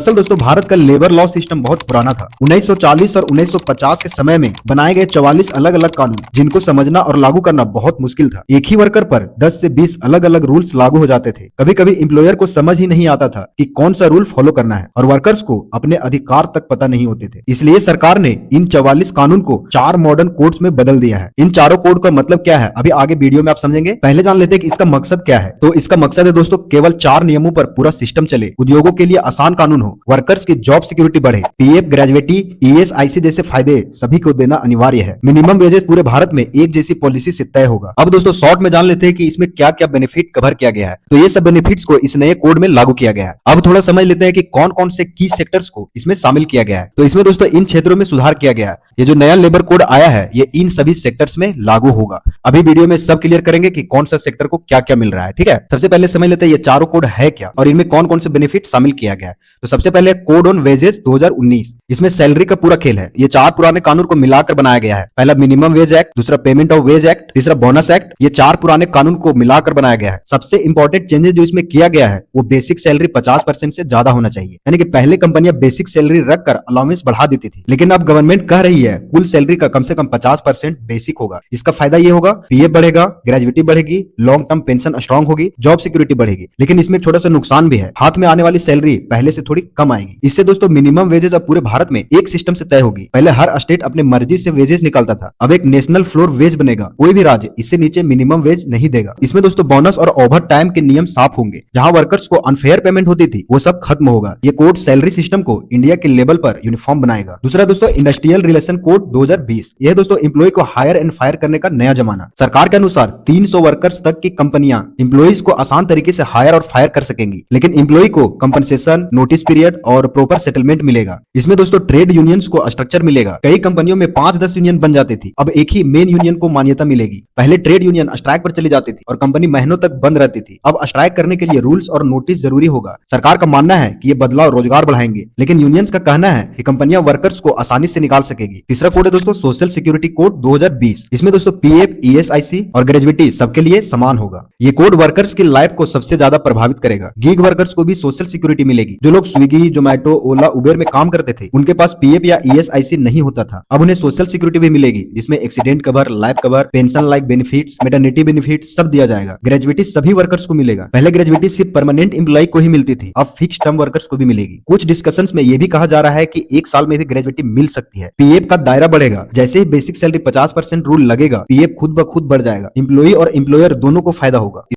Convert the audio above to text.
असल दोस्तों भारत का लेबर लॉ सिस्टम बहुत पुराना था। 1940 और 1950 के समय में बनाए गए 44 अलग अलग कानून जिनको समझना और लागू करना बहुत मुश्किल था। एक ही वर्कर पर 10 से 20 अलग अलग रूल्स लागू हो जाते थे। कभी कभी एम्प्लॉयर को समझ ही नहीं आता था कि कौन सा रूल फॉलो करना है और वर्कर्स को अपने अधिकार तक पता नहीं होते थे। इसलिए सरकार ने इन 44 कानून को 4 मॉडर्न कोड्स में बदल दिया है। इन चारों कोड का मतलब क्या है अभी आगे वीडियो में आप समझेंगे। पहले जान लेते हैं कि इसका मकसद क्या है। तो इसका मकसद है दोस्तों केवल 4 नियमों पर पूरा सिस्टम चले, उद्योगों के लिए आसान कानून हो, वर्कर्स की जॉब सिक्योरिटी बढ़े, पीएफ, ग्रेजुएटी, ईएसआईसी जैसे फायदे सभी को देना अनिवार्य है, मिनिमम वेजेस पूरे भारत में एक जैसी पॉलिसी से तय होगा। अब दोस्तों शॉर्ट में जान लेते हैं कि इसमें क्या क्या बेनिफिट कवर किया गया है। तो ये सब बेनिफिट्स को इस नए कोड में लागू किया गया है। अब थोड़ा समझ लेते हैं कि कौन कौन से की सेक्टर्स को इसमें शामिल किया गया है। तो इसमें दोस्तों इन क्षेत्रों में सुधार किया गया है। ये जो नया लेबर कोड आया है ये इन सभी सेक्टर्स में लागू होगा। अभी वीडियो में सब क्लियर करेंगे कि कौन सा सेक्टर को क्या क्या मिल रहा है। ठीक है, सबसे पहले समझ लेते हैं ये चारों कोड है क्या और इनमें कौन कौन से बेनिफिट शामिल किया गया है। तो सबसे पहले कोड ऑन वेजेस 2019, इसमें सैलरी का पूरा खेल है। ये 4 पुराने कानून को मिलाकर बनाया गया है। पहला मिनिमम वेज एक्ट, दूसरा पेमेंट ऑफ वेज एक्ट, तीसरा बोनस एक्ट। ये 4 पुराने कानून को मिलाकर बनाया गया है। सबसे इंपॉर्टेंट चेंजेस जो इसमें किया गया है वो बेसिक सैलरी 50% से ज्यादा होना चाहिए। यानी कि पहले कंपनियां बेसिक सैलरी रखकर अलाउंस बढ़ा देती थी, लेकिन अब गवर्नमेंट कह रही है कुल सैलरी का कम से कम 50% बेसिक होगा। इसका फायदा ये होगा पीएफ बढ़ेगा, ग्रेजुएटी बढ़ेगी, लॉन्ग टर्म पेंशन स्ट्रांग होगी, जॉब सिक्योरिटी बढ़ेगी। लेकिन इसमें एक छोटा सा नुकसान भी है, हाथ में आने वाली सैलरी पहले से थोड़ी कम आएगी। इससे दोस्तों मिनिमम वेजेस अब पूरे भारत में एक सिस्टम से तय होगी। पहले हर स्टेट अपने मर्जी से वेजेस निकालता था, अब एक नेशनल फ्लोर वेज बनेगा। कोई भी राज्य इससे नीचे मिनिमम वेज नहीं देगा। इसमें दोस्तों बोनस और ओवर टाइम के नियम साफ होंगे। जहां वर्कर्स को अनफेयर पेमेंट होती थी वो सब खत्म होगा। ये कोड सैलरी सिस्टम को इंडिया के लेवल पर यूनिफॉर्म बनाएगा। दूसरा दोस्तों इंडस्ट्रियल रिलेशन कोड 2020, यह दोस्तों एम्प्लॉय को हायर एंड फायर करने का नया जमाना। सरकार के अनुसार 300 वर्कर्स तक की कंपनियां एम्प्लॉइज को आसान तरीके से हायर और फायर कर सकेंगी, लेकिन एम्प्लॉय को कंपनसेशन, नोटिस पीरियड और प्रॉपर सेटलमेंट मिलेगा। इसमें दोस्तों ट्रेड यूनियंस को स्ट्रक्चर मिलेगा। कई कंपनियों में 5-10 यूनियन बन जाती थी, अब एक ही मेन यूनियन को मान्यता मिलेगी। पहले ट्रेड यूनियन स्ट्राइक पर चली जाती थी और कंपनी महीनों तक बंद रहती थी। अब स्ट्राइक करने के लिए रूल्स और नोटिस जरूरी होगा। सरकार का मानना है कि ये बदलाव रोजगार बढ़ाएंगे, लेकिन यूनियंस का कहना है कि कंपनियां वर्कर्स को आसानी से निकाल सकेगी। तीसरा कोड है दोस्तों सोशल सिक्योरिटी कोड 2020, इसमें दोस्तों पीएफ, ईएसआईसी और ग्रेजुएटी सबके लिए समान होगा। ये कोड वर्कर्स की लाइफ को सबसे ज्यादा प्रभावित करेगा। गिग वर्कर्स को भी सोशल सिक्योरिटी मिलेगी। जो लोग स्विगी, जोमेटो, ओला, उबेर में काम करते थे उनके पास पीएफ या ईएसआईसी नहीं होता था, अब उन्हें सोशल सिक्योरिटी भी मिलेगी, जिसमें accident cover, life cover, pension like benefits, maternity benefits सब दिया जाएगा। ग्रेजुएटी सभी वर्कर्स को मिलेगा। पहले ग्रेजुएटी सिर्फ परमानेंट एम्प्लॉय को ही मिलती थी, अब फिक्स टर्म वर्कर्स को भी मिलेगी। कुछ डिस्कशंस में यह भी कहा जा रहा है कि 1 साल में भी ग्रेजुएटी मिल सकती है। पीएफ का दायरा बढ़ेगा। जैसे ही बेसिक सैलरी 50% रूल लगेगा, पीएफ खुद ब खुद बढ़ जाएगा। एम्प्लॉय और एम्प्लॉयर दोनों को फायदा होगा।